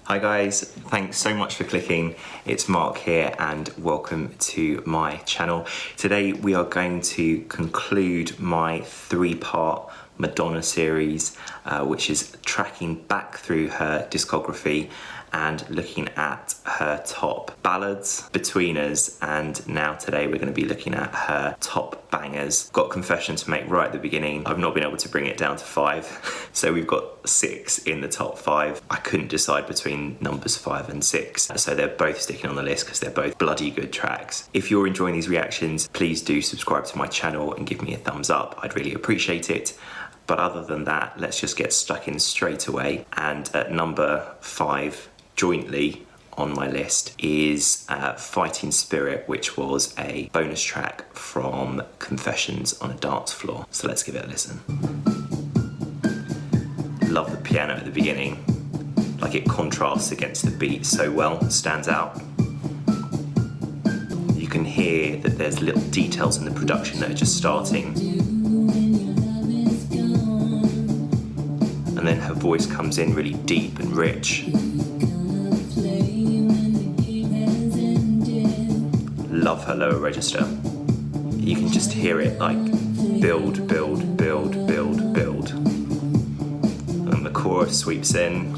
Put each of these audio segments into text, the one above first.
Hi guys, thanks so much for clicking. It's Mark here and welcome to my channel. Today we are going to conclude my 3-part Madonna series, which is tracking back through her discography and looking at her top ballads, between us, and now today we're going to be looking at her top bangers. Got a confession to make right at the beginning. I've not been able to bring it down to 5, so we've got 6 in the top 5. I couldn't decide between numbers 5 and 6, so they're both sticking on the list because they're both bloody good tracks. If you're enjoying these reactions, please do subscribe to my channel and give me a thumbs up. I'd really appreciate it. But other than that, let's just get stuck in straight away. And at number 5, jointly on my list, is Fighting Spirit, which was a bonus track from Confessions on a Dance Floor. So let's give it a listen. Love the piano at the beginning. Like, it contrasts against the beat so well, it stands out. You can hear that there's little details in the production that are just starting. And then her voice comes in really deep and rich. Love her lower register. You can just hear it like build, build, build, build, build. And the chorus sweeps in.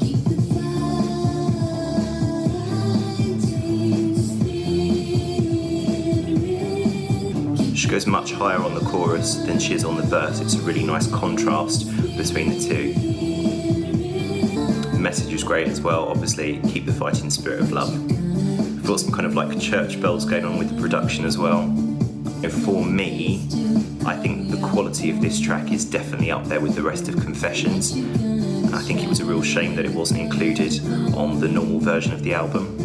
She goes much higher on the chorus than she is on the verse. It's a really nice contrast between the two. The message is great as well, obviously, keep the fighting spirit of love. We've got some kind of like church bells going on with the production as well. And for me, I think the quality of this track is definitely up there with the rest of Confessions. And I think it was a real shame that it wasn't included on the normal version of the album.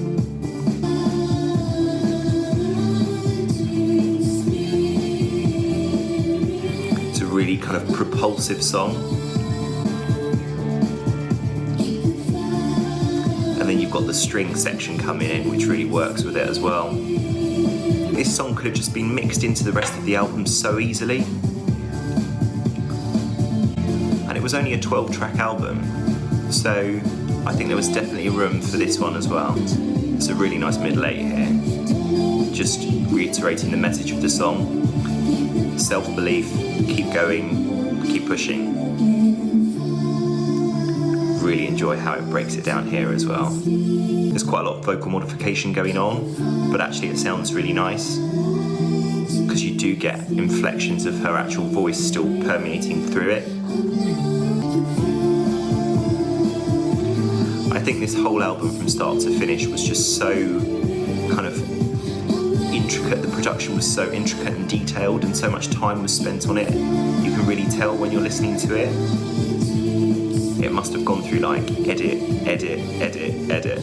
It's a really kind of propulsive song. And then you've got the string section coming in, which really works with it as well. This song could have just been mixed into the rest of the album so easily. And it was only a 12-track album, so I think there was definitely room for this one as well. It's a really nice middle 8 here. Just reiterating the message of the song. Self-belief, keep going, keep pushing. Really enjoy how it breaks it down here as well. There's quite a lot of vocal modification going on, but actually it sounds really nice because you do get inflections of her actual voice still permeating through it. I think this whole album from start to finish was just so kind of intricate. The production was so intricate and detailed, and so much time was spent on it. You can really tell when you're listening to it. It must have gone through like edit, edit, edit, edit.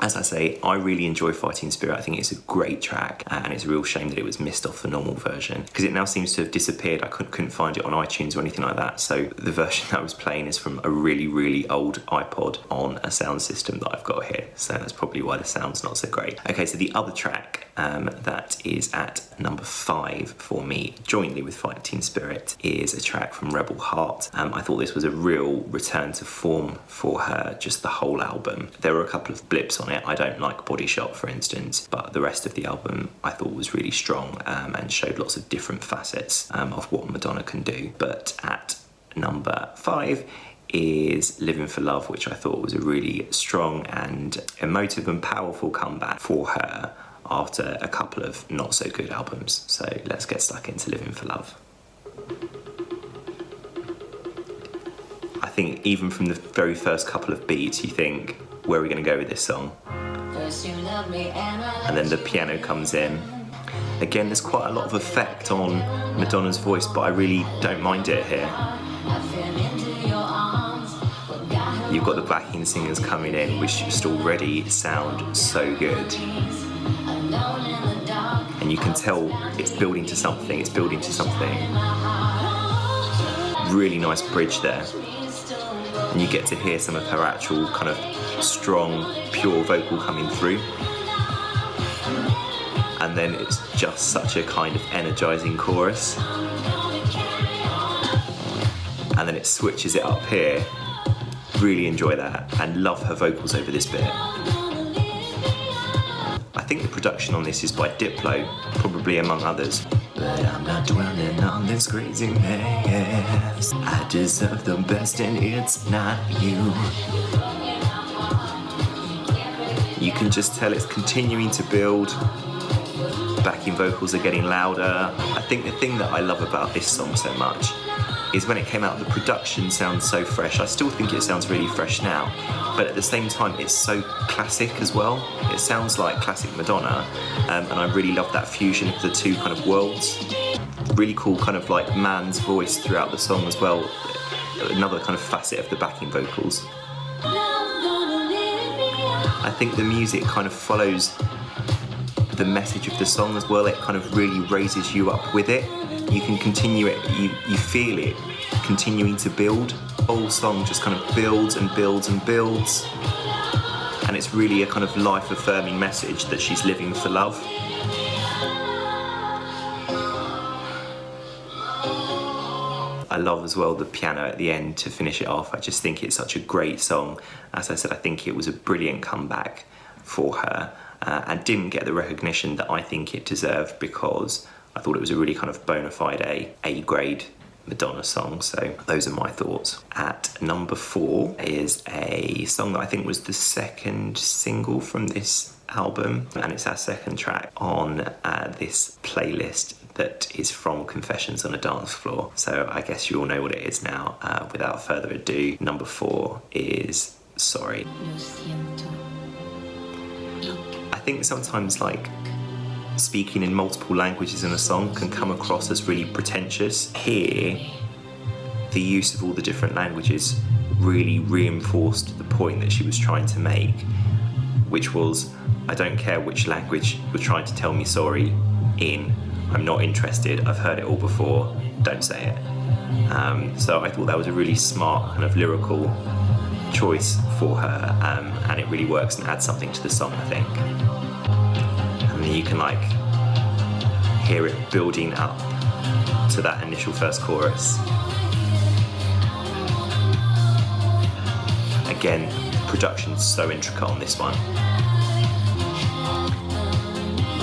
As I say, I really enjoy Fighting Spirit. I think it's a great track, and it's a real shame that it was missed off the normal version because it now seems to have disappeared. I couldn't find it on iTunes or anything like that. So the version that I was playing is from a really, really old iPod on a sound system that I've got here. So that's probably why the sound's not so great. Okay, so the other track that is at number 5 for me, jointly with Fighting Spirit, is a track from Rebel Heart. I thought this was a real return to form for her, just the whole album. There were a couple of blips on it. I don't like Body Shot, for instance, but the rest of the album I thought was really strong and showed lots of different facets of what Madonna can do. But at number 5 is Living for Love, which I thought was a really strong and emotive and powerful comeback for her after a couple of not so good albums. So let's get stuck into Living for Love. I think even from the very first couple of beats you think, where are we going to go with this song? And then the piano comes in. Again, there's quite a lot of effect on Madonna's voice, but I really don't mind it here. You've got the backing singers coming in, which just already sound so good. And you can tell it's building to something, it's building to something. Really nice bridge there. And you get to hear some of her actual kind of strong, pure vocal coming through. And then it's just such a kind of energizing chorus. And then it switches it up here Really enjoy that and love her vocals over this bit. I think the production on this is by Diplo, probably among others. But I'm not dwelling on this crazy mess. I deserve the best and it's not you. You can just tell it's continuing to build. Backing vocals are getting louder. I think the thing that I love about this song so much is when it came out, the production sounds so fresh. I still think it sounds really fresh now, but at the same time, it's so classic as well. It sounds like classic Madonna, and I really love that fusion of the two kind of worlds. Really cool kind of like man's voice throughout the song as well. Another kind of facet of the backing vocals. I think the music kind of follows the message of the song as well. It kind of really raises you up with it. You can continue it, you feel it continuing to build. The whole song just kind of builds and builds and builds. And it's really a kind of life-affirming message that she's living for love. I love as well the piano at the end to finish it off. I just think it's such a great song. As I said, I think it was a brilliant comeback for her and didn't get the recognition that I think it deserved, because I thought it was a really kind of bona fide A-grade Madonna song. So those are my thoughts. At number 4 is a song that I think was the second single from this album, and it's our second track on this playlist that is from Confessions on a Dance Floor. So I guess you all know what it is now. Without further ado, number 4 is Sorry. I think sometimes like speaking in multiple languages in a song can come across as really pretentious. Here, the use of all the different languages really reinforced the point that she was trying to make, which was, I don't care which language you're trying to tell me sorry in, I'm not interested, I've heard it all before, don't say it. So I thought that was a really smart kind of lyrical choice for her, and it really works and adds something to the song, I think. And then you can like hear it building up to that initial first chorus. Again, production's so intricate on this one.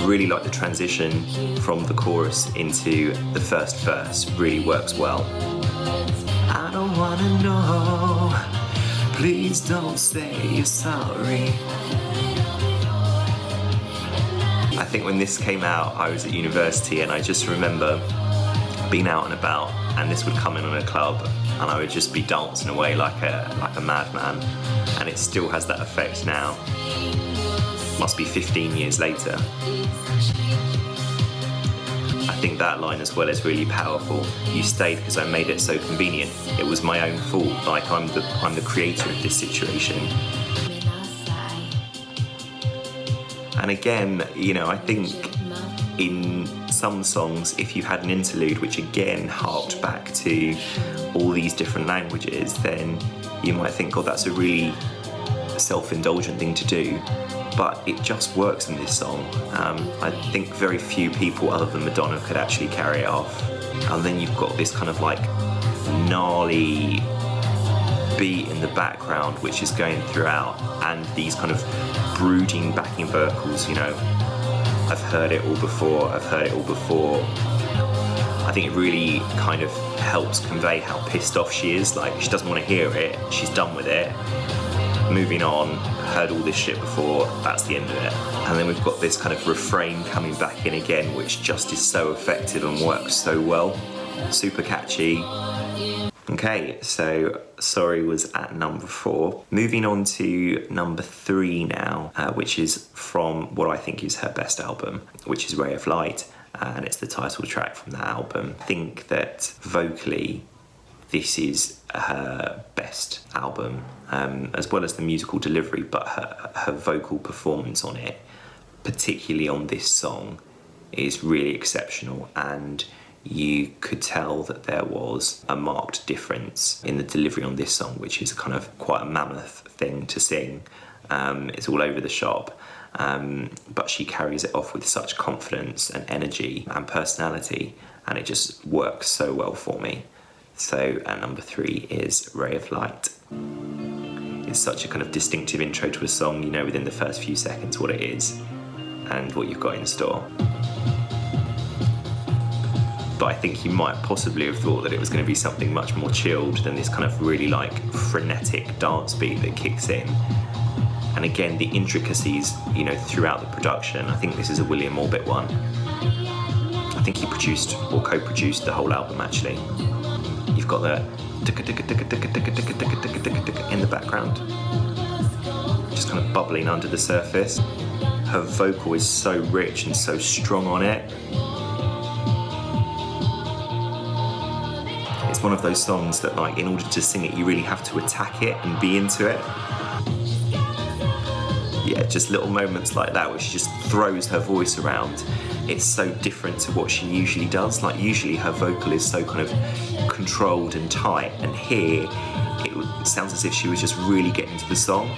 Really like the transition from the chorus into the first verse, really works well. I don't wanna know, please don't say you're sorry. I think when this came out, I was at university, and I just remember being out and about, and this would come in on a club, and I would just be dancing away like a madman, and it still has that effect now. Must be 15 years later. I think that line as well is really powerful. You stayed because I made it so convenient. It was my own fault, like I'm the creator of this situation. And again, you know, I think in some songs, if you had an interlude which again harked back to all these different languages, then you might think, oh, that's a really self-indulgent thing to do. But it just works in this song. I think very few people other than Madonna could actually carry it off. And then you've got this kind of like gnarly beat in the background which is going throughout, and these kind of brooding backing vocals, you know, I've heard it all before, I've heard it all before. I think it really kind of helps convey how pissed off she is. Like, she doesn't want to hear it, she's done with it, moving on, heard all this shit before, that's the end of it. And then we've got this kind of refrain coming back in again, which just is so effective and works so well. Super catchy. Okay, so Sorry was at number 4. Moving on to number 3 now, which is from what I think is her best album, which is Ray of Light, and it's the title track from that album. I think that vocally, this is her best album, as well as the musical delivery, but her vocal performance on it, particularly on this song, is really exceptional, and you could tell that there was a marked difference in the delivery on this song, which is kind of quite a mammoth thing to sing. It's all over the shop, but she carries it off with such confidence and energy and personality, and it just works so well for me. So at number 3 is Ray of Light. It's such a kind of distinctive intro to a song, you know within the first few seconds what it is and what you've got in store. But I think you might possibly have thought that it was going to be something much more chilled than this kind of really like frenetic dance beat that kicks in. And again, the intricacies, you know, throughout the production. I think this is a M.R.POP one. I think he produced or co-produced the whole album actually. You've got the in the background, just kind of bubbling under the surface. Her vocal is so rich and so strong on it. It's one of those songs that, like, in order to sing it, you really have to attack it and be into it. Yeah, just little moments like that where she just throws her voice around. It's so different to what she usually does. Like, usually her vocal is so kind of controlled and tight, and here it sounds as if she was just really getting into the song.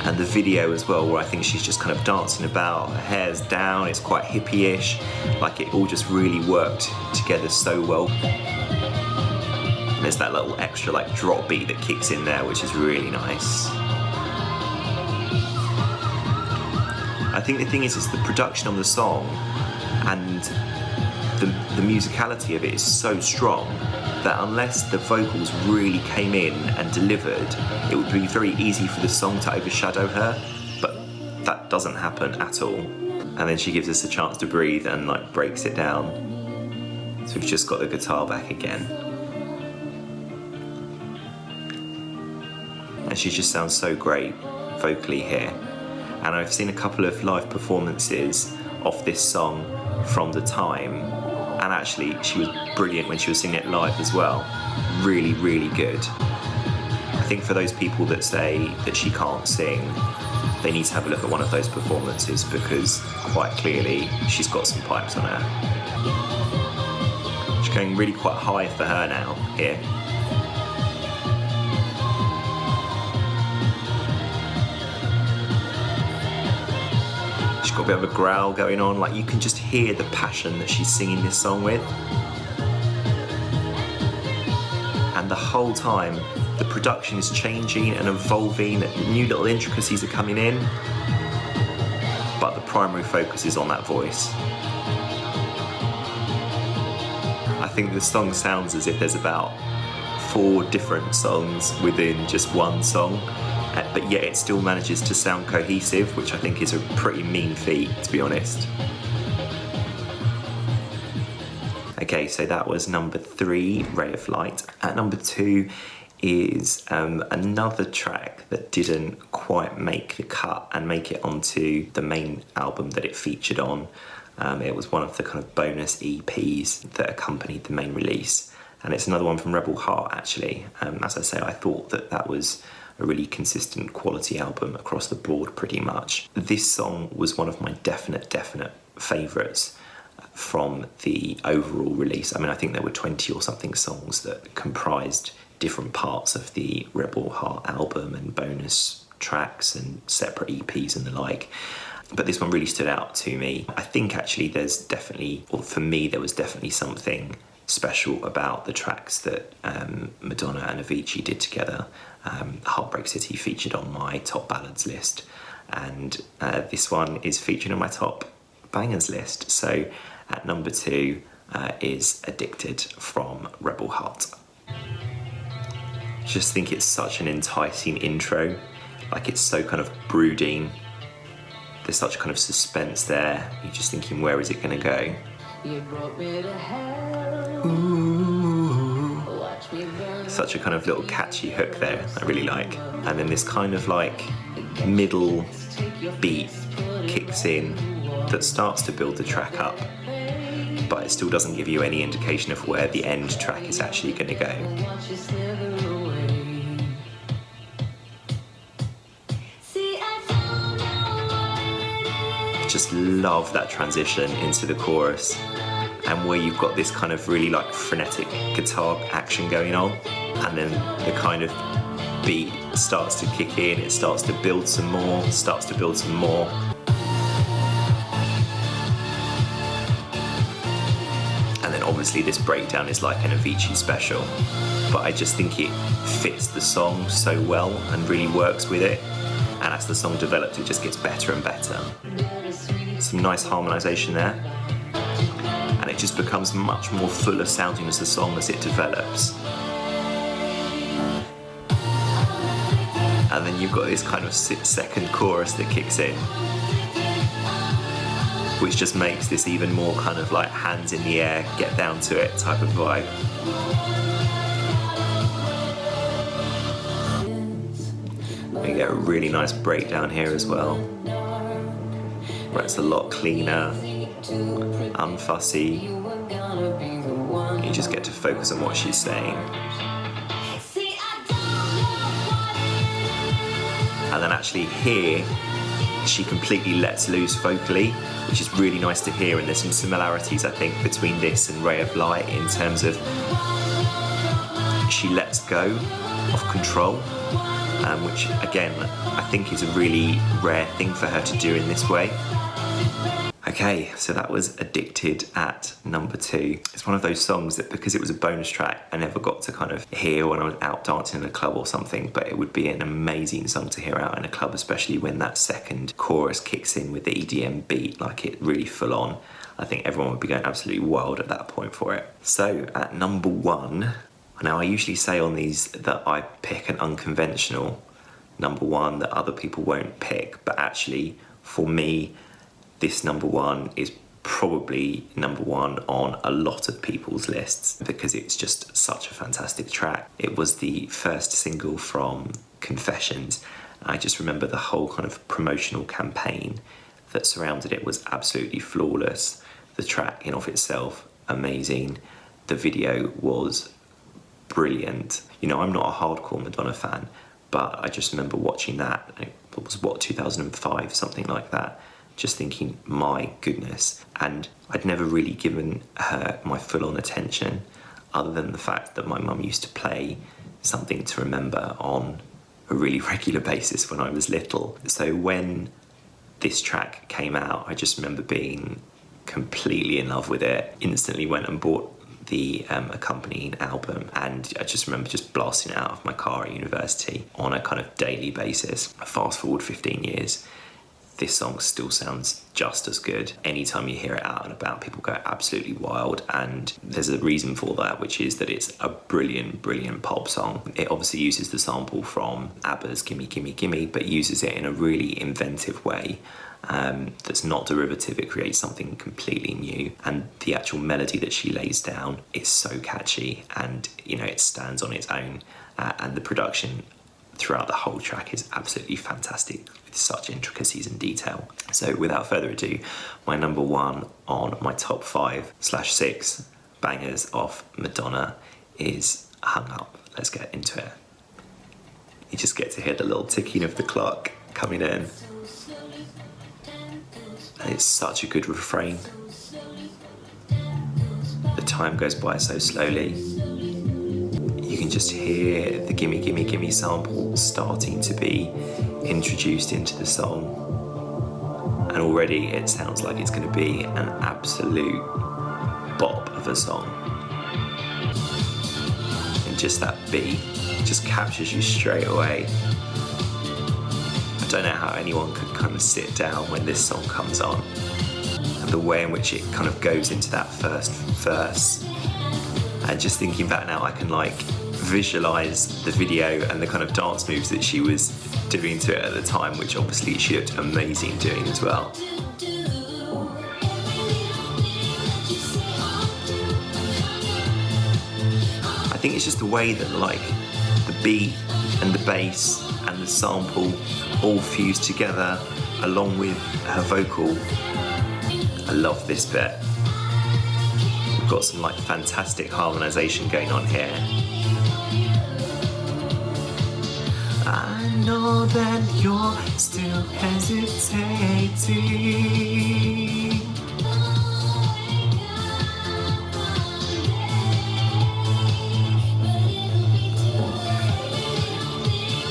And the video as well, where I think she's just kind of dancing about, her hair's down, it's quite hippie-ish. Like, it all just really worked together so well. And there's that little extra like drop beat that kicks in there, which is really nice. I think the thing is the production on the song and the musicality of it is so strong that unless the vocals really came in and delivered, it would be very easy for the song to overshadow her, but that doesn't happen at all. And then she gives us a chance to breathe and like breaks it down. So we've just got the guitar back again. And she just sounds so great vocally here. And I've seen a couple of live performances of this song from the time, and actually she was brilliant when she was singing it live as well. Really, really good. I think for those people that say that she can't sing, they need to have a look at one of those performances, because quite clearly she's got some pipes on her. She's going really quite high for her now here. Got a bit of a growl going on, like you can just hear the passion that she's singing this song with. And the whole time the production is changing and evolving, new little intricacies are coming in, but the primary focus is on that voice. I think the song sounds as if there's about 4 different songs within just one song, but yet it still manages to sound cohesive, which I think is a pretty mean feat, to be honest. Okay, so that was number 3, Ray of Light. At number 2 is another track that didn't quite make the cut and make it onto the main album that it featured on. It was one of the kind of bonus EPs that accompanied the main release. And it's another one from Rebel Heart, actually. As I say, I thought that that was a really consistent quality album across the board pretty much. This song was one of my definite favourites from the overall release. I mean, I think there were 20 or something songs that comprised different parts of the Rebel Heart album and bonus tracks and separate EPs and the like. But this one really stood out to me. I think actually there's definitely, or for me, there was definitely something special about the tracks that Madonna and Avicii did together. Heartbreak City featured on my top ballads list, and this one is featured on my top bangers list. So at number 2 is Addicted from Rebel Heart. Just think it's such an enticing intro, like it's so kind of brooding. There's such kind of suspense there. You're just thinking, where is it gonna go? You brought me to hell. Ooh. Watch me burn. Such a kind of little catchy hook there, I really like. And then this kind of like middle beat kicks in that starts to build the track up, but it still doesn't give you any indication of where the end track is actually going to go. Just love that transition into the chorus, and where you've got this kind of really like frenetic guitar action going on, and then the kind of beat starts to kick in, it starts to build some more, and then obviously this breakdown is like an Avicii special, but I just think it fits the song so well and really works with it. And as the song develops, it just gets better and better. Some nice harmonisation there. And it just becomes much more fuller sounding as the song as it develops. And then you've got this kind of second chorus that kicks in, which just makes this even more kind of like hands in the air, get down to it type of vibe. You get a really nice breakdown here as well, where it's a lot cleaner, unfussy. You just get to focus on what she's saying. And then actually here, she completely lets loose vocally, which is really nice to hear. And there's some similarities, I think, between this and Ray of Light in terms of she lets go of control, which again, I think is a really rare thing for her to do in this way. Okay, so that was Addicted at number 2. It's one of those songs that, because it was a bonus track, I never got to kind of hear when I was out dancing in a club or something, but it would be an amazing song to hear out in a club, especially when that second chorus kicks in with the EDM beat, like it really full on. I think everyone would be going absolutely wild at that point for it. So at number 1, now I usually say on these that I pick an unconventional number 1 that other people won't pick, but actually for me, this number 1 is probably number 1 on a lot of people's lists because it's just such a fantastic track. It was the first single from Confessions. I just remember the whole kind of promotional campaign that surrounded it was absolutely flawless. The track in of itself, amazing. The video was brilliant. You know, I'm not a hardcore Madonna fan, but I just remember watching that. It was, what, 2005, something like that. Just thinking, my goodness. And I'd never really given her my full-on attention other than the fact that my mum used to play Something to Remember on a really regular basis when I was little. So when this track came out, I just remember being completely in love with it. Instantly went and bought the accompanying album, and I just remember just blasting it out of my car at university on a kind of daily basis. Fast forward 15 years, this song still sounds just as good. Anytime you hear it out and about, people go absolutely wild, and there's a reason for that, which is that it's a brilliant, brilliant pop song. It obviously uses the sample from ABBA's Gimme Gimme Gimme, but uses it in a really inventive way that's not derivative. It creates something completely new, and the actual melody that she lays down is so catchy, and you know, it stands on its own, and the production throughout the whole track is absolutely fantastic with such intricacies and detail. So without further ado, my number 1 on my top 5/6 bangers of Madonna is Hung Up. Let's get into it. You just get to hear the little ticking of the clock coming in. And it's such a good refrain. The time goes by so slowly. You can just hear the Gimme Gimme Gimme sample starting to be introduced into the song, and already it sounds like it's going to be an absolute bop of a song. And just that beat just captures you straight away. I don't know how anyone could kind of sit down when this song comes on, and the way in which it kind of goes into that first verse. And just thinking back now, I can like visualize the video and the kind of dance moves that she was doing to it at the time, which obviously she looked amazing doing as well. I think it's just the way that like the beat and the bass and the sample all fuse together along with her vocal. I love this bit. We've got some like fantastic harmonization going on here. I know that you're still hesitating.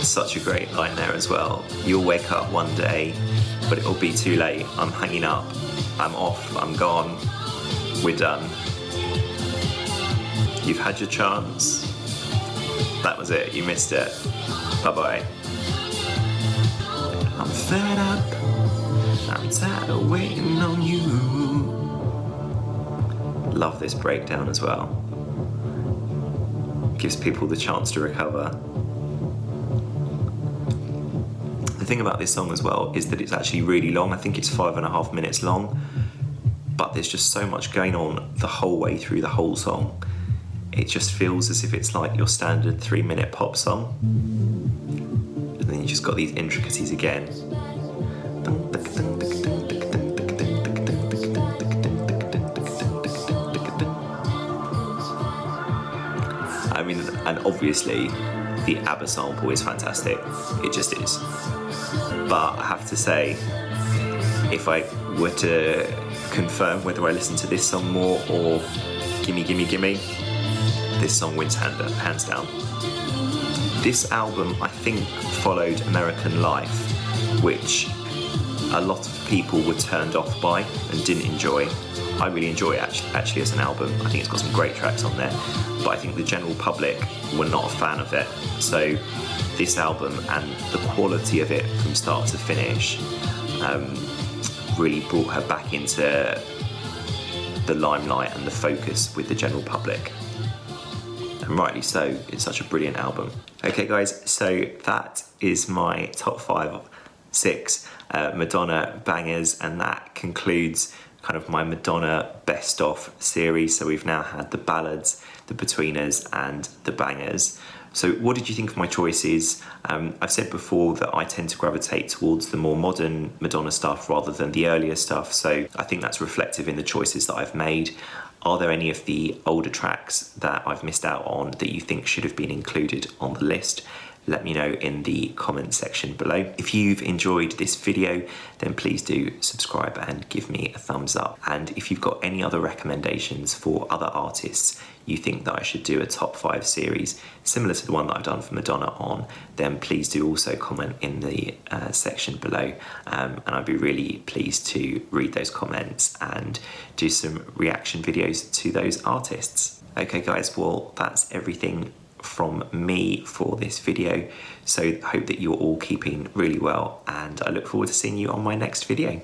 Such a great line there as well. You'll wake up one day, but it'll be too late. I'm hanging up, I'm off, I'm gone, we're done. You've had your chance. That was it, you missed it. Bye-bye. I'm fed up, I'm tired of waiting on you. Love this breakdown as well. Gives people the chance to recover. The thing about this song as well is that it's actually really long. I think it's 5.5 minutes long, but there's just so much going on the whole way through the whole song. It just feels as if it's like your standard 3-minute pop song. And then you just got these intricacies again. I mean, and obviously the ABBA sample is fantastic. It just is. But I have to say, if I were to confirm whether I listen to this song more or Gimme Gimme Gimme, this song wins hands down. This album, I think, followed American Life, which a lot of people were turned off by and didn't enjoy. I really enjoy it actually as an album. I think it's got some great tracks on there, but I think the general public were not a fan of it. So this album and the quality of it from start to finish really brought her back into the limelight and the focus with the general public. And rightly so, it's such a brilliant album. Okay guys, so that is my top 6 Madonna bangers, and that concludes kind of my Madonna best of series. So we've now had the ballads, the betweeners and the bangers. So what did you think of my choices? I've said before that I tend to gravitate towards the more modern Madonna stuff rather than the earlier stuff, so I think that's reflective in the choices that I've made. Are there any of the older tracks that I've missed out on that you think should have been included on the list? Let me know in the comment section below. If you've enjoyed this video, then please do subscribe and give me a thumbs up. And if you've got any other recommendations for other artists you think that I should do a top 5 series similar to the one that I've done for Madonna on, then please do also comment in the section below, and I'd be really pleased to read those comments and do some reaction videos to those artists. Okay guys, well that's everything from me for this video, so I hope that you're all keeping really well, and I look forward to seeing you on my next video.